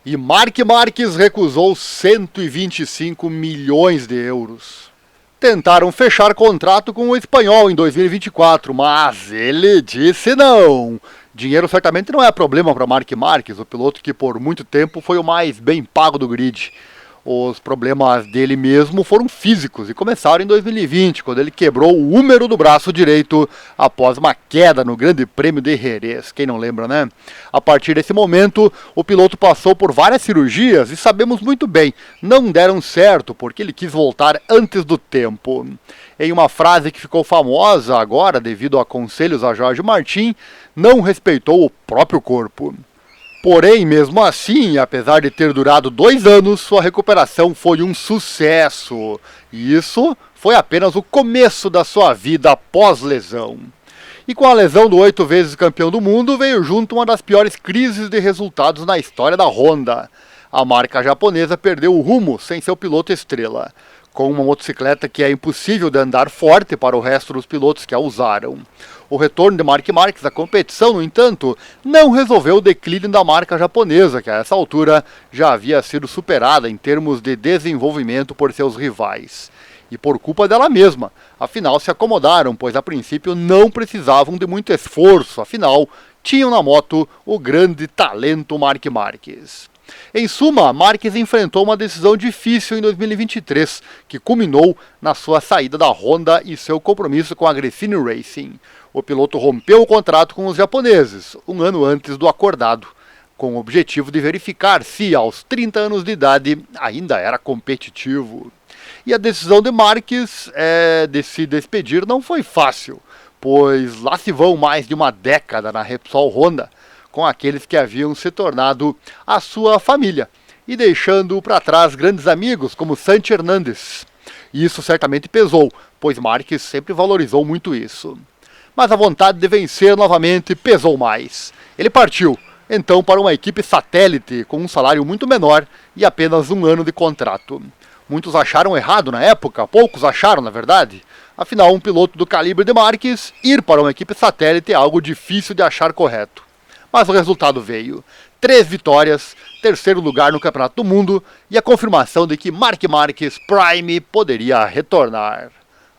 E Marc Marquez recusou 125 milhões de euros. Tentaram fechar contrato com o espanhol em 2024, mas ele disse não. Dinheiro certamente não é problema para Marc Marquez, o piloto que por muito tempo foi o mais bem pago do grid. Os problemas dele mesmo foram físicos e começaram em 2020, quando ele quebrou o húmero do braço direito após uma queda no Grande Prêmio de Jerez. Quem não lembra, né? A partir desse momento, o piloto passou por várias cirurgias e sabemos muito bem, não deram certo porque ele quis voltar antes do tempo. Em uma frase que ficou famosa agora devido a conselhos a Jorge Martin, não respeitou o próprio corpo. Porém, mesmo assim, apesar de ter durado 2 anos, sua recuperação foi um sucesso. E isso foi apenas o começo da sua vida pós-lesão. E com a lesão do 8 vezes campeão do mundo, veio junto uma das piores crises de resultados na história da Honda. A marca japonesa perdeu o rumo sem seu piloto estrela, com uma motocicleta que é impossível de andar forte para o resto dos pilotos que a usaram. O retorno de Marc Marquez à competição, no entanto, não resolveu o declínio da marca japonesa, que a essa altura já havia sido superada em termos de desenvolvimento por seus rivais. E por culpa dela mesma, afinal se acomodaram, pois a princípio não precisavam de muito esforço, afinal tinham na moto o grande talento Marc Marquez. Em suma, Marquez enfrentou uma decisão difícil em 2023, que culminou na sua saída da Honda e seu compromisso com a Gresini Racing. O piloto rompeu o contrato com os japoneses, um ano antes do acordado, com o objetivo de verificar se, aos 30 anos de idade, ainda era competitivo. E a decisão de Marquez de se despedir não foi fácil, pois lá se vão mais de uma década na Repsol Honda, com aqueles que haviam se tornado a sua família, e deixando para trás grandes amigos como Santi Hernandes. E isso certamente pesou, pois Marquez sempre valorizou muito isso. Mas a vontade de vencer novamente pesou mais. Ele partiu, então, para uma equipe satélite com um salário muito menor e apenas 1 ano de contrato. Muitos acharam errado na época, poucos acharam na verdade. Afinal, um piloto do calibre de Marquez ir para uma equipe satélite é algo difícil de achar correto. Mas o resultado veio. 3 vitórias, 3º lugar no Campeonato do Mundo e a confirmação de que Marc Marquez Prime poderia retornar.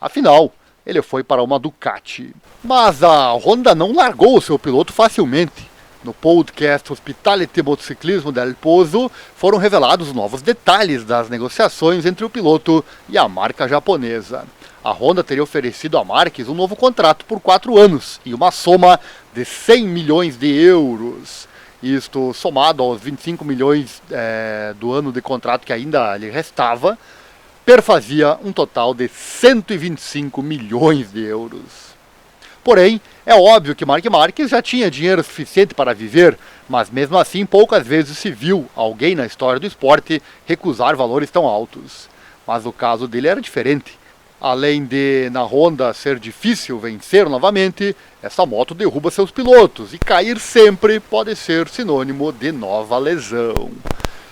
Afinal, ele foi para uma Ducati. Mas a Honda não largou o seu piloto facilmente. No podcast Hospitality Motociclismo del Pozo foram revelados novos detalhes das negociações entre o piloto e a marca japonesa. A Honda teria oferecido a Marquez um novo contrato por 4 anos e uma soma de 100 milhões de euros. Isto somado aos 25 milhões do ano de contrato que ainda lhe restava, perfazia um total de 125 milhões de euros. Porém, é óbvio que Marc Marquez já tinha dinheiro suficiente para viver, mas mesmo assim poucas vezes se viu alguém na história do esporte recusar valores tão altos. Mas o caso dele era diferente. Além de na Honda ser difícil vencer novamente, essa moto derruba seus pilotos e cair sempre pode ser sinônimo de nova lesão.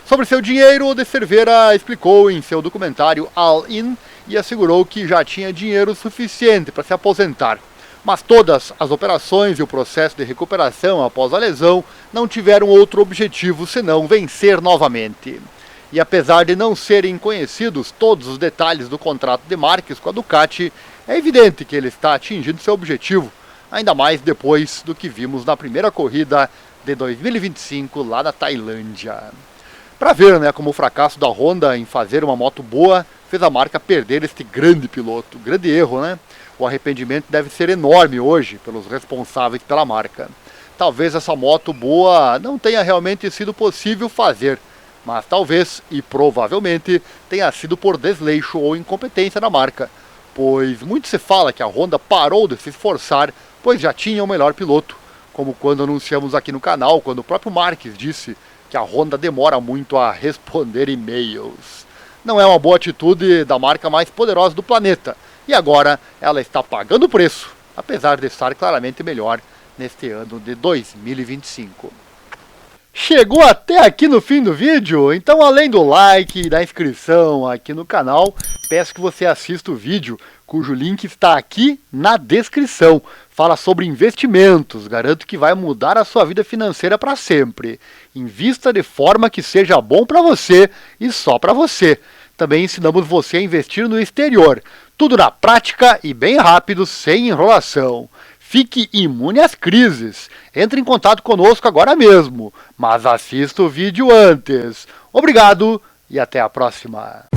Sobre seu dinheiro, o de Cervera explicou em seu documentário All In e assegurou que já tinha dinheiro suficiente para se aposentar. Mas todas as operações e o processo de recuperação após a lesão não tiveram outro objetivo senão vencer novamente. E apesar de não serem conhecidos todos os detalhes do contrato de Marquez com a Ducati, é evidente que ele está atingindo seu objetivo, ainda mais depois do que vimos na primeira corrida de 2025 lá na Tailândia. Para ver como o fracasso da Honda em fazer uma moto boa fez a marca perder este grande piloto, grande erro, né? O arrependimento deve ser enorme hoje pelos responsáveis pela marca. Talvez essa moto boa não tenha realmente sido possível fazer, mas talvez e provavelmente tenha sido por desleixo ou incompetência da marca, pois muito se fala que a Honda parou de se esforçar, pois já tinha o melhor piloto, como quando anunciamos aqui no canal, quando o próprio Marquez disse que a Honda demora muito a responder e-mails. Não é uma boa atitude da marca mais poderosa do planeta, e agora ela está pagando o preço, apesar de estar claramente melhor neste ano de 2025. Chegou até aqui no fim do vídeo? Então, além do like e da inscrição aqui no canal, peço que você assista o vídeo cujo link está aqui na descrição. Fala sobre investimentos, garanto que vai mudar a sua vida financeira para sempre. Invista de forma que seja bom para você e só para você. Também ensinamos você a investir no exterior. Tudo na prática e bem rápido, sem enrolação. Fique imune às crises. Entre em contato conosco agora mesmo, mas assista o vídeo antes. Obrigado e até a próxima.